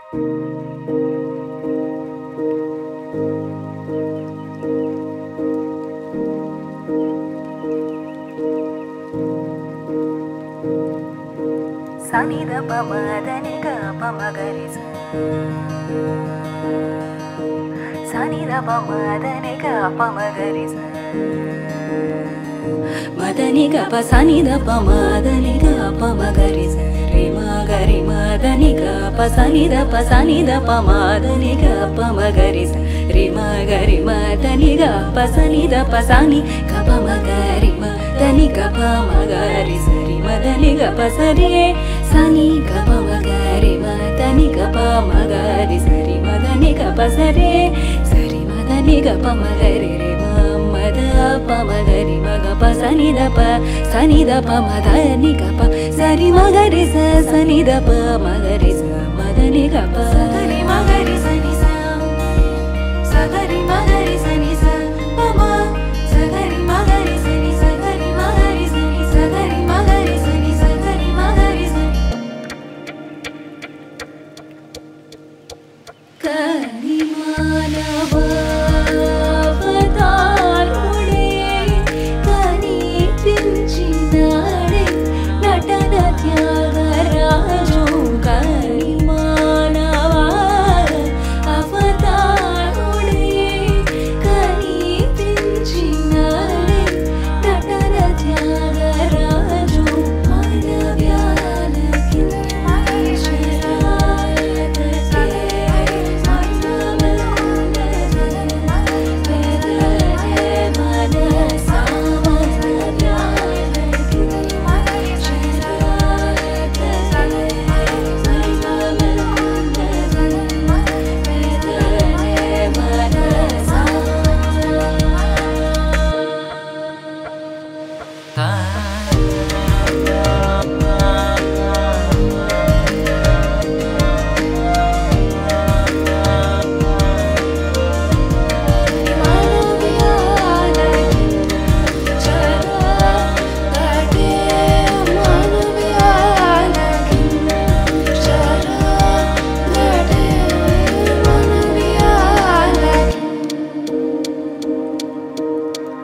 Sanida pamadaniga pamagarisa Sanida pamadaniga pamagarisa Madaniga pa sanida pamadaniga pamagarisa Rima gari madaniga pa sanida pamadaniga pamagarisa Rima gari madaniga pa sanida pasani kapamagari madaniga pamagarisa Madaniga pasari sani gapa magari madaniga pa magari sari madaniga pasari sari madaniga pa magari re mada pa magari maga pa sani da pa madaniga pa sari magari sa sani da pa magari sa madaniga pa sari magari sani sa sagari magari sani sa mama sagari magari sani sagari magari sani sagari magari Kanimanavatarude kanipinchidare natana tyagarajo Kanimanavatarude kanipinchidare natana tyagarajo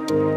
You